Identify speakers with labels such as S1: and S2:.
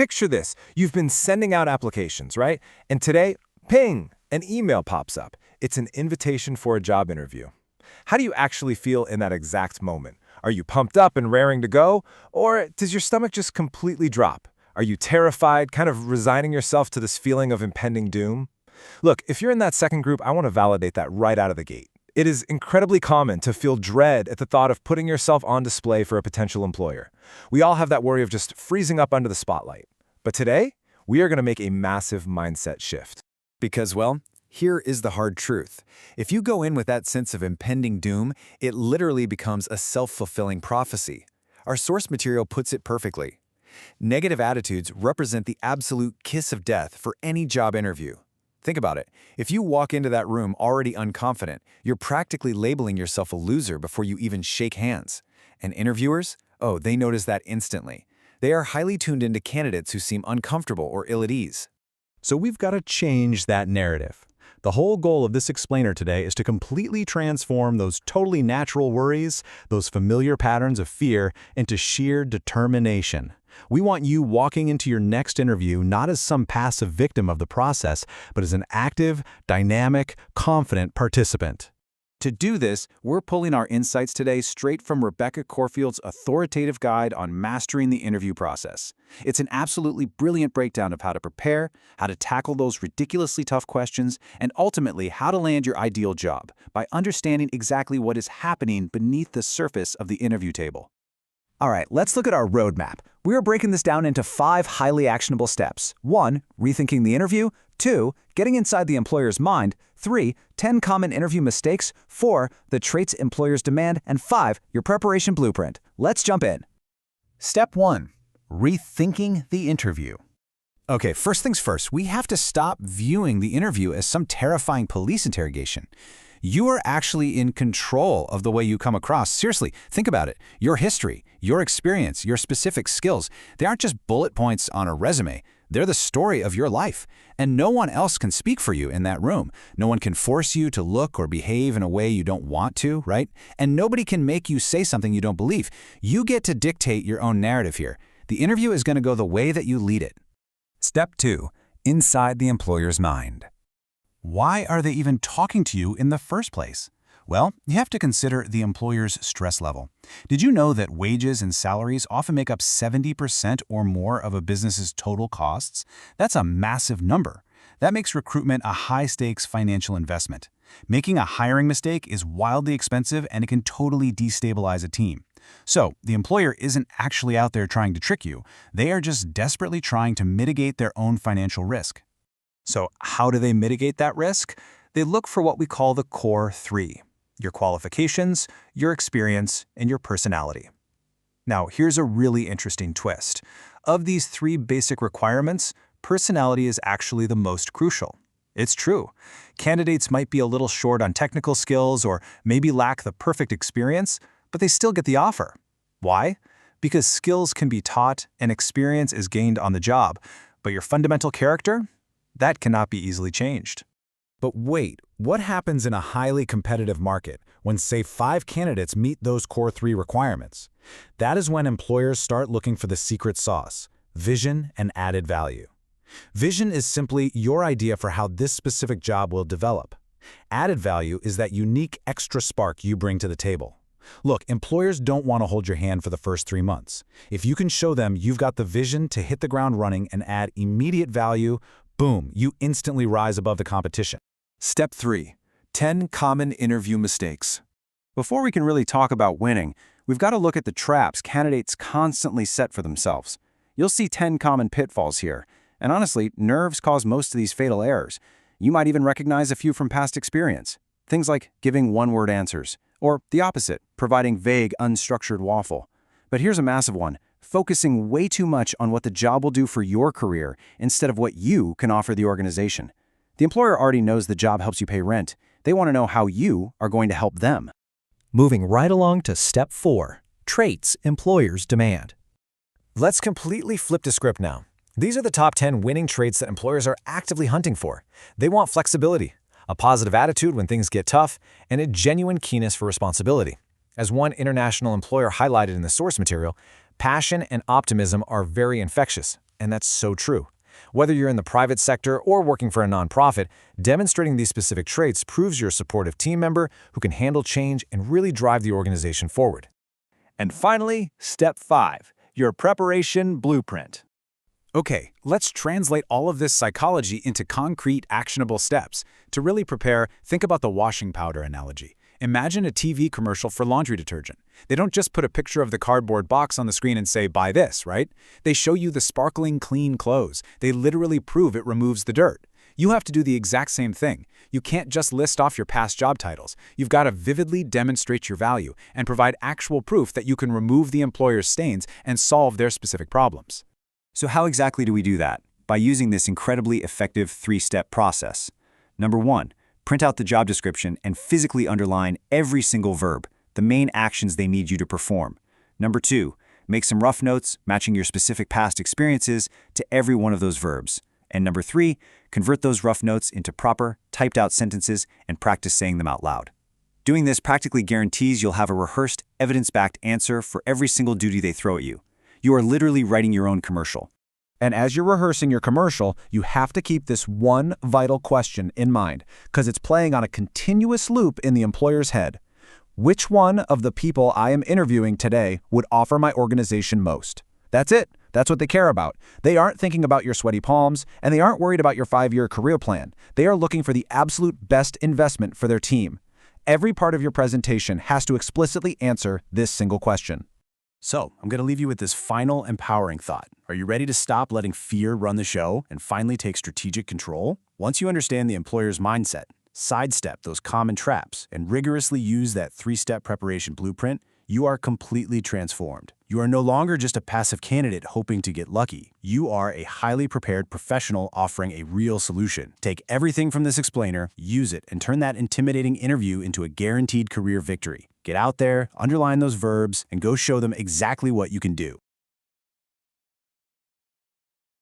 S1: Picture this. You've been sending out applications, right? And today, ping, an email pops up. It's an invitation for a job interview. How do you actually feel in that exact moment? Are you pumped up and raring to go? Or does your stomach just completely drop? Are you terrified, kind of resigning yourself to this feeling of impending doom? Look, if you're in that second group, I want to validate that right out of the gate. It is incredibly common to feel dread at the thought of putting yourself on display for a potential employer. We all have that worry of just freezing up under the spotlight. But today, we are going to make a massive mindset shift.
S2: Because, well, here is the hard truth. If you go in with that sense of impending doom, it literally becomes a self-fulfilling prophecy. Our source material puts it perfectly. Negative attitudes represent the absolute kiss of death for any job interview. Think about it. If you walk into that room already unconfident, you're practically labeling yourself a loser before you even shake hands. And interviewers? Oh, they notice that instantly. They are highly tuned into candidates who seem uncomfortable or ill at ease.
S3: So we've got to change that narrative. The whole goal of this explainer today is to completely transform those totally natural worries, those familiar patterns of fear, into sheer determination. We want you walking into your next interview not as some passive victim of the process, but as an active, dynamic, confident participant.
S2: To do this, we're pulling our insights today straight from Rebecca Corfield's authoritative guide on mastering the interview process. It's an absolutely brilliant breakdown of how to prepare, how to tackle those ridiculously tough questions, and ultimately how to land your ideal job by understanding exactly what is happening beneath the surface of the interview table.
S4: All right, let's look at our roadmap. We are breaking this down into 5 highly actionable steps. 1. Rethinking the interview. 2. Getting inside the employer's mind. 3. 10 common interview mistakes. 4. The traits employers demand. And 5. Your preparation blueprint. Let's jump in.
S5: Step 1. Rethinking the interview. Okay, first things first, we have to stop viewing the interview as some terrifying police interrogation. You are actually in control of the way you come across. Seriously, think about it. Your history, your experience, your specific skills, they aren't just bullet points on a resume. They're the story of your life. And no one else can speak for you in that room. No one can force you to look or behave in a way you don't want to, right? And nobody can make you say something you don't believe. You get to dictate your own narrative here. The interview is going to go the way that you lead it.
S2: Step 2. Inside the employer's mind.
S5: Why are they even talking to you in the first place? Well, you have to consider the employer's stress level. Did you know that wages and salaries often make up 70% or more of a business's total costs? That's a massive number. That makes recruitment a high-stakes financial investment. Making a hiring mistake is wildly expensive and it can totally destabilize a team. So, the employer isn't actually out there trying to trick you. They are just desperately trying to mitigate their own financial risk.
S2: So how do they mitigate that risk? They look for what we call the core 3. Your qualifications, your experience, and your personality. Now, here's a really interesting twist. Of these 3 basic requirements, personality is actually the most crucial. It's true. Candidates might be a little short on technical skills or maybe lack the perfect experience, but they still get the offer. Why? Because skills can be taught and experience is gained on the job, but your fundamental character? That cannot be easily changed.
S3: But wait, what happens in a highly competitive market when, say, 5 candidates meet those core 3 requirements? That is when employers start looking for the secret sauce, vision and added value. Vision is simply your idea for how this specific job will develop. Added value is that unique extra spark you bring to the table. Look, employers don't want to hold your hand for the first 3 months. If you can show them you've got the vision to hit the ground running and add immediate value, boom, you instantly rise above the competition.
S2: Step 3. 10 common interview mistakes. Before we can really talk about winning, we've got to look at the traps candidates constantly set for themselves. You'll see 10 common pitfalls here. And honestly, nerves cause most of these fatal errors. You might even recognize a few from past experience. Things like giving one-word answers, or the opposite, providing vague, unstructured waffle. But here's a massive one. Focusing way too much on what the job will do for your career instead of what you can offer the organization. The employer already knows the job helps you pay rent. They want to know how you are going to help them.
S4: Moving right along to step 4. Traits employers demand.
S1: Let's completely flip the script now. These are the top 10 winning traits that employers are actively hunting for. They want flexibility, a positive attitude when things get tough, and a genuine keenness for responsibility. As one international employer highlighted in the source material, passion and optimism are very infectious.
S3: And that's so true. Whether you're in the private sector or working for a nonprofit, demonstrating these specific traits proves you're a supportive team member who can handle change and really drive the organization forward.
S2: And finally, step 5, your preparation blueprint.
S5: Okay, let's translate all of this psychology into concrete, actionable steps. To really prepare, think about the washing powder analogy. Imagine a TV commercial for laundry detergent. They don't just put a picture of the cardboard box on the screen and say, buy this, right? They show you the sparkling clean clothes. They literally prove it removes the dirt. You have to do the exact same thing. You can't just list off your past job titles. You've got to vividly demonstrate your value and provide actual proof that you can remove the employer's stains and solve their specific problems.
S2: So how exactly do we do that? By using this incredibly effective 3-step process. Number 1, print out the job description and physically underline every single verb, the main actions they need you to perform. Number 2, make some rough notes matching your specific past experiences to every one of those verbs. And number 3, convert those rough notes into proper, typed-out sentences and practice saying them out loud. Doing this practically guarantees you'll have a rehearsed, evidence-backed answer for every single duty they throw at you. You are literally writing your own commercial.
S4: And as you're rehearsing your commercial, you have to keep this one vital question in mind, because it's playing on a continuous loop in the employer's head. Which one of the people I am interviewing today would offer my organization most? That's it. That's what they care about. They aren't thinking about your sweaty palms, and they aren't worried about your 5-year career plan. They are looking for the absolute best investment for their team. Every part of your presentation has to explicitly answer this single question.
S5: So, I'm going to leave you with this final empowering thought. Are you ready to stop letting fear run the show and finally take strategic control? Once you understand the employer's mindset, sidestep those common traps, and rigorously use that 3-step preparation blueprint, you are completely transformed. You are no longer just a passive candidate hoping to get lucky. You are a highly prepared professional offering a real solution. Take everything from this explainer, use it, and turn that intimidating interview into a guaranteed career victory. Get out there, underline those verbs, and go show them exactly what you can do.